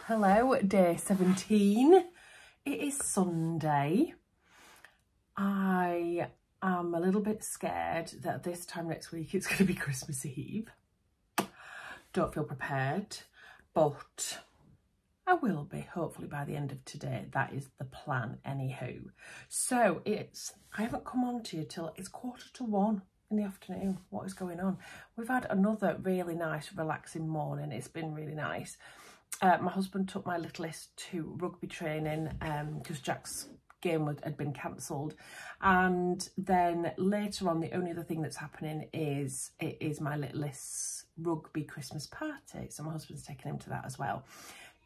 Hello, day 17. It is Sunday. I am a little bit scared that this time next week it's going to be Christmas Eve. Don't feel prepared, but I will be, hopefully by the end of today. That is the plan anywho. So I haven't come on to you till it's 1:45 in the afternoon. What is going on? We've had another really nice relaxing morning. It's been really nice. My husband took my littlest to rugby training because Jack's game had been cancelled, and then later on the only other thing that's happening is it is my littlest's rugby Christmas party, so my husband's taking him to that as well.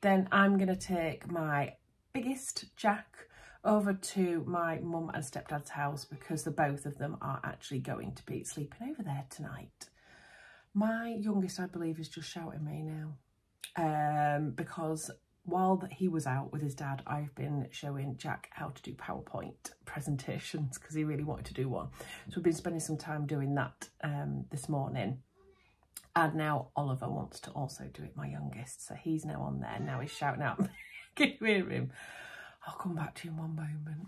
Then I'm going to take my biggest Jack over to my mum and stepdad's house because the both of them are actually going to be sleeping over there tonight. My youngest, I believe, is just shouting me now because while he was out with his dad, I've been showing Jack how to do PowerPoint presentations because he really wanted to do one. So we've been spending some time doing that this morning. And now Oliver wants to also do it, my youngest. So he's now on there. Now he's shouting out. Can you hear him? I'll come back to you in one moment.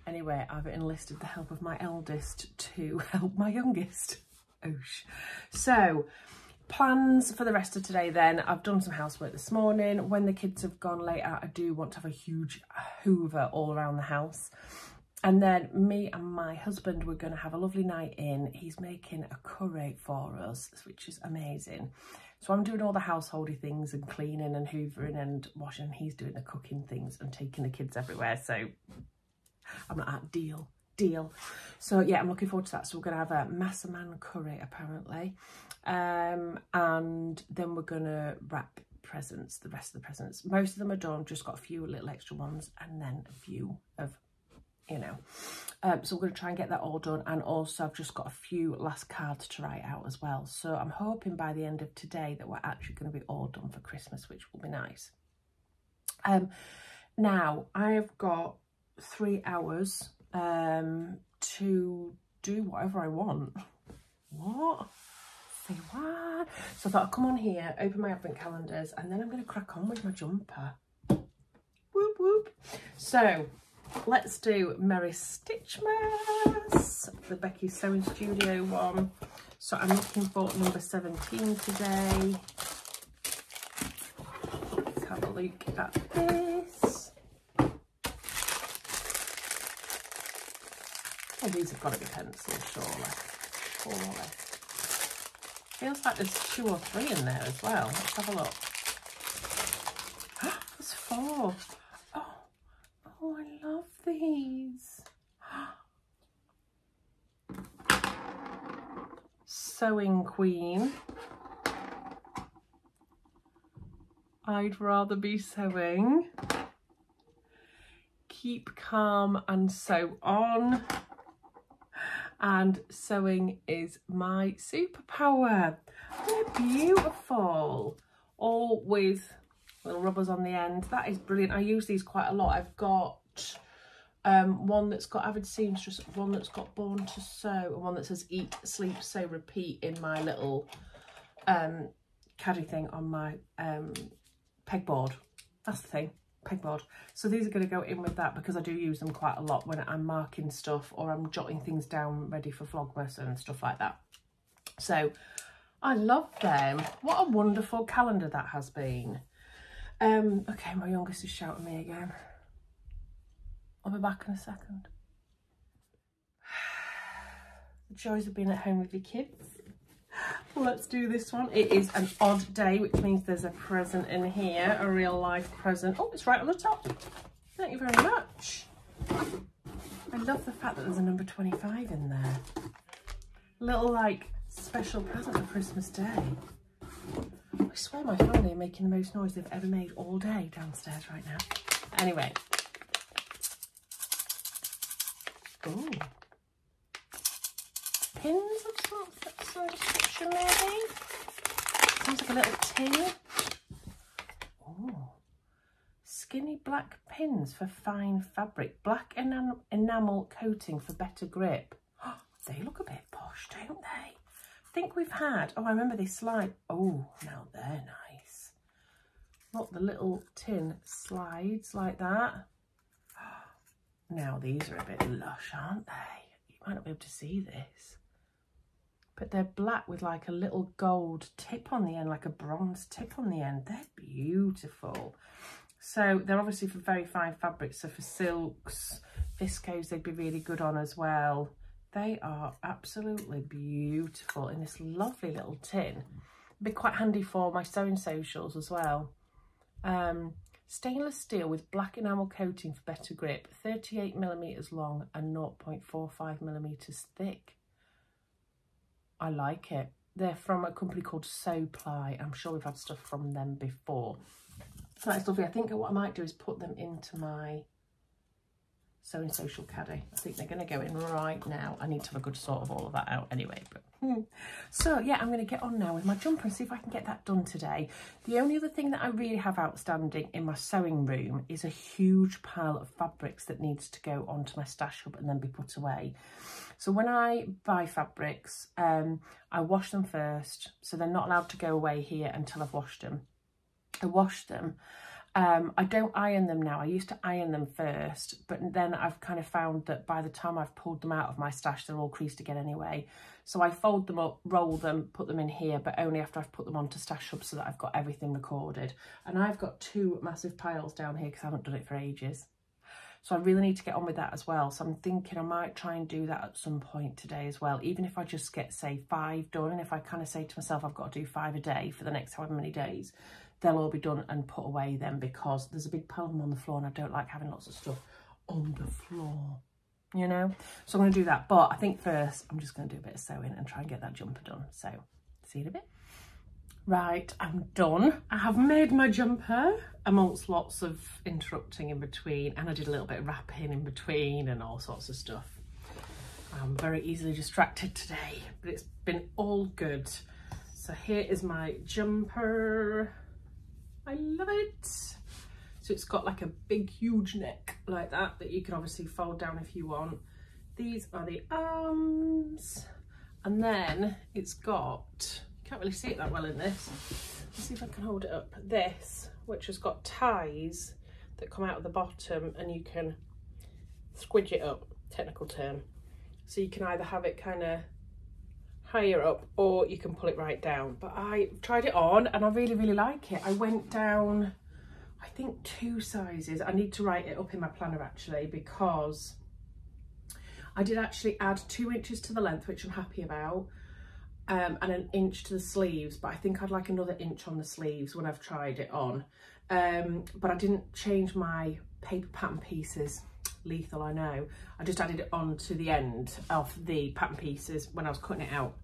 Anyway, I've enlisted the help of my eldest to help my youngest. Oosh. So, plans for the rest of today then. I've done some housework this morning. When the kids have gone later, I do want to have a huge hoover all around the house. And then me and my husband, we're going to have a lovely night in. He's making a curry for us, which is amazing. So I'm doing all the householdy things and cleaning and hoovering and washing. He's doing the cooking things and taking the kids everywhere. So I'm not at deal. So yeah, I'm looking forward to that. So we're going to have a massaman curry apparently. And then we're going to wrap presents, the rest of the presents. Most of them are done, just got a few little extra ones and then a few of, you know. So we're going to try and get that all done, and also I've just got a few last cards to write out as well. So I'm hoping by the end of today that we're actually going to be all done for Christmas, which will be nice. Now I've got 3 hours to do whatever I want. What? Say what? So I thought I'd come on here, open my advent calendars, and then I'm going to crack on with my jumper. Whoop whoop. So let's do Merry Stitchmas, the Becky Sewing Studio one. So I'm looking for number 17 today. Let's have a look at this. Oh, these have got to be pencils, surely. Feels like there's 2 or 3 in there as well. Let's have a look. There's 4. Oh, I love these. Sewing Queen. I'd rather be sewing. Keep calm and sew on. And sewing is my superpower. They're beautiful. All with little rubbers on the end. That is brilliant. I use these quite a lot. I've got one that's got Avid Seamstress, one that's got Born to Sew, and one that says Eat, Sleep, Sew, Repeat in my little caddy thing on my pegboard. That's the thing, pegboard. So these are going to go in with that because I do use them quite a lot when I'm marking stuff or I'm jotting things down ready for Vlogmas and stuff like that. So I love them. What a wonderful calendar that has been. Okay, my youngest is shouting me again. I'll be back in a second. The joys of being at home with your kids. Let's do this one. It is an odd day, which means there's a present in here, a real life present. Oh, it's right on the top. Thank you very much. I love the fact that there's a number 25 in there. Little like special present for Christmas Day. I swear my family are making the most noise they've ever made all day downstairs right now. Anyway. Ooh. Pins of some description maybe? Sounds like a little tin. Ooh. Skinny black pins for fine fabric. Black enamel coating for better grip. Oh, they look a bit posh, don't they? I think we've had, oh, I remember they slide. Oh, now they're nice. Look, the little tin slides like that. Now these are a bit lush, aren't they? You might not be able to see this. But they're black with like a little gold tip on the end, like a bronze tip on the end. They're beautiful. So they're obviously for very fine fabrics. So for silks, viscose, they'd be really good on as well. They are absolutely beautiful in this lovely little tin. Be quite handy for my sewing socials as well. Stainless steel with black enamel coating for better grip, 38mm long and 0.45mm thick. I like it. They're from a company called Supply. I'm sure we've had stuff from them before. So that's lovely. I think what I might do is put them into my sewing social caddy. I think they're going to go in right now. I need to have a good sort of all of that out anyway. But so yeah, I'm going to get on now with my jumper and see if I can get that done today. The only other thing that I really have outstanding in my sewing room is a huge pile of fabrics that needs to go onto my stash hub and then be put away. So when I buy fabrics, I wash them first. So they're not allowed to go away here until I've washed them. I wash them. I don't iron them now. I used to iron them first, but then I've kind of found that by the time I've pulled them out of my stash, they're all creased again anyway. So I fold them up, roll them, put them in here, but only after I've put them onto Stash Hub so that I've got everything recorded. And I've got 2 massive piles down here because I haven't done it for ages. So I really need to get on with that as well. So I'm thinking I might try and do that at some point today as well. Even if I just get, say, 5 done, and if I kind of say to myself, I've got to do 5 a day for the next however many days, they'll all be done and put away then, because there's a big pile of them on the floor and I don't like having lots of stuff on the floor, you know? So I'm going to do that. But I think first I'm just going to do a bit of sewing and try and get that jumper done. So see you in a bit. Right, I'm done. I have made my jumper amongst lots of interrupting in between, and I did a little bit of wrapping in between and all sorts of stuff. I'm very easily distracted today, but it's been all good. So here is my jumper. I love it. So it's got like a big huge neck like that you can obviously fold down if you want. These are the arms, and then it's got, can't really see it that well in this. Let's see if I can hold it up. This, which has got ties that come out of the bottom, and you can squidge it up, technical term. So you can either have it kind of higher up or you can pull it right down. But I tried it on and I really, really like it. I went down, I think 2 sizes. I need to write it up in my planner actually, because I did actually add 2 inches to the length, which I'm happy about. And 1 inch to the sleeves, but I think I'd like another inch on the sleeves when I've tried it on. But I didn't change my paper pattern pieces. Lethal, I know. I just added it on to the end of the pattern pieces when I was cutting it out.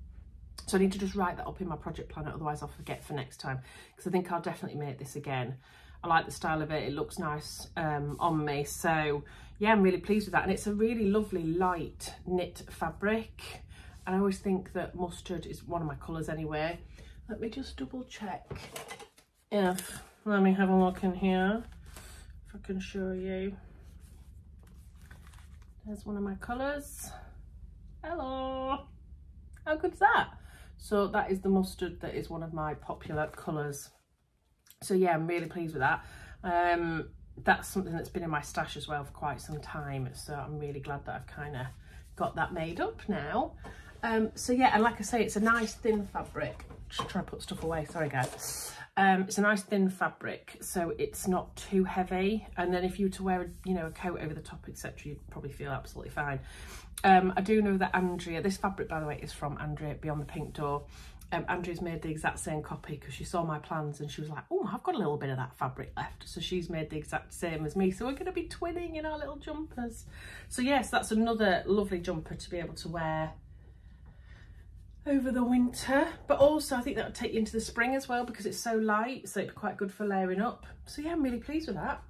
So I need to just write that up in my project planner, otherwise I'll forget for next time, because I think I'll definitely make this again. I like the style of it, it looks nice on me. So yeah, I'm really pleased with that. And it's a really lovely light knit fabric. And I always think that mustard is one of my colours anyway. Let me just double check if, let me have a look in here, if I can show you. There's one of my colours. Hello. How good's that? So that is the mustard, that is one of my popular colours. So yeah, I'm really pleased with that. That's something that's been in my stash as well for quite some time. So I'm really glad that I've kind of got that made up now. So yeah, and like I say, it's a nice thin fabric. Just trying to put stuff away, sorry guys. It's a nice thin fabric, so it's not too heavy. And then if you were to wear a coat over the top, etc., you'd probably feel absolutely fine. I do know that Andrea, this fabric by the way is from Andrea Beyond the Pink Door. Andrea's made the exact same copy because she saw my plans and she was like, oh, I've got a little bit of that fabric left. So she's made the exact same as me. So we're going to be twinning in our little jumpers. So yes, that's another lovely jumper to be able to wear over the winter, but also I think that'll take you into the spring as well because it's so light, so it'd be quite good for layering up. So yeah, I'm really pleased with that.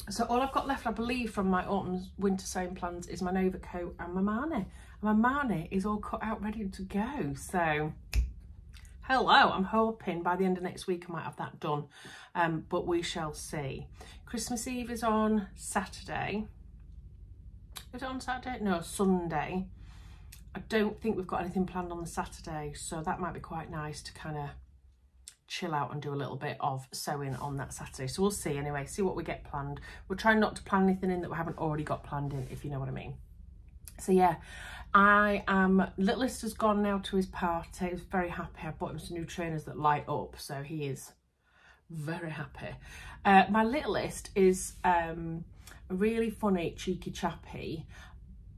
So all I've got left, I believe, from my autumn winter sewing plans is my Nova coat and my Marnie. And my Marnie is all cut out ready to go. So hello, I'm hoping by the end of next week I might have that done, but we shall see. Christmas Eve is on Saturday. Is it on Saturday? No, Sunday. I don't think we've got anything planned on the Saturday, so that might be quite nice to kind of chill out and do a little bit of sewing on that Saturday. So we'll see anyway, see what we get planned. We're trying not to plan anything in that we haven't already got planned in, if you know what I mean. So yeah, littlest has gone now to his party. He's very happy. I bought him some new trainers that light up, so he is very happy. My littlest is a really funny, cheeky chappy,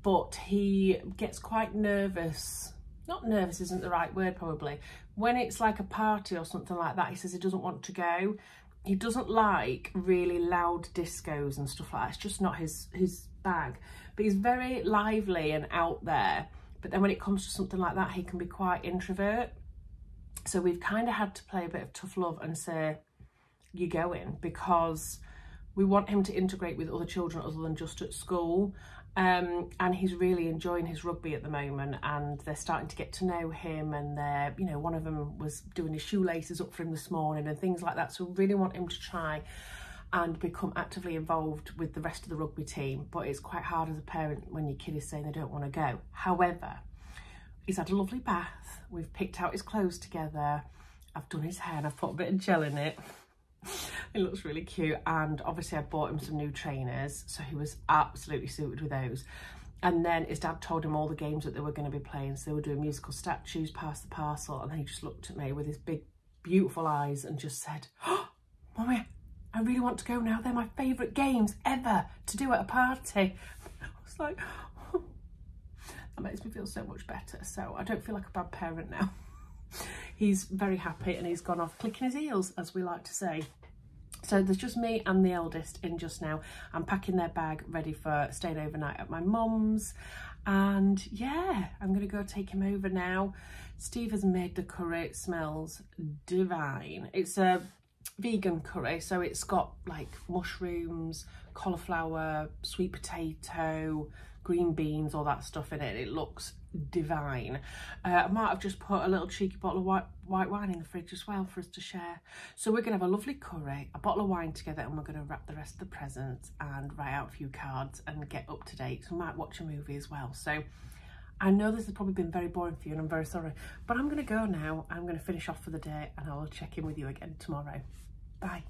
but he gets quite nervous. Not nervous isn't the right word probably. When it's like a party or something like that, he says he doesn't want to go. He doesn't like really loud discos and stuff like that. It's just not his bag. But he's very lively and out there. But then when it comes to something like that, he can be quite introvert. So we've kind of had to play a bit of tough love and say, you're going, because we want him to integrate with other children other than just at school. And he's really enjoying his rugby at the moment, and they're starting to get to know him, and they're, you know, one of them was doing his shoelaces up for him this morning and things like that. So we really want him to try and become actively involved with the rest of the rugby team, but it's quite hard as a parent when your kid is saying they don't want to go. However, he's had a lovely bath, we've picked out his clothes together, I've done his hair and I've put a bit of gel in it. It looks really cute, and obviously I bought him some new trainers, so he was absolutely suited with those. And then his dad told him all the games that they were going to be playing, so they were doing musical statues, pass the parcel, and he just looked at me with his big beautiful eyes and just said, "Oh, Mummy, I really want to go now, they're my favourite games ever to do at a party." I was like, oh, that makes me feel so much better, so I don't feel like a bad parent now. He's very happy and he's gone off clicking his heels, as we like to say. So there's just me and the eldest in just now. I'm packing their bag ready for staying overnight at my mum's, and yeah, I'm going to go take him over now. Steve has made the curry. It smells divine. It's a vegan curry, so it's got like mushrooms, cauliflower, sweet potato, green beans, all that stuff in it. It looks divine. I might have just put a little cheeky bottle of white wine in the fridge as well for us to share. So we're gonna have a lovely curry, a bottle of wine together, and we're gonna wrap the rest of the presents and write out a few cards and get up to date. So we might watch a movie as well. So I know this has probably been very boring for you and I'm very sorry, but I'm gonna go now. I'm gonna finish off for the day and I'll check in with you again tomorrow. Bye.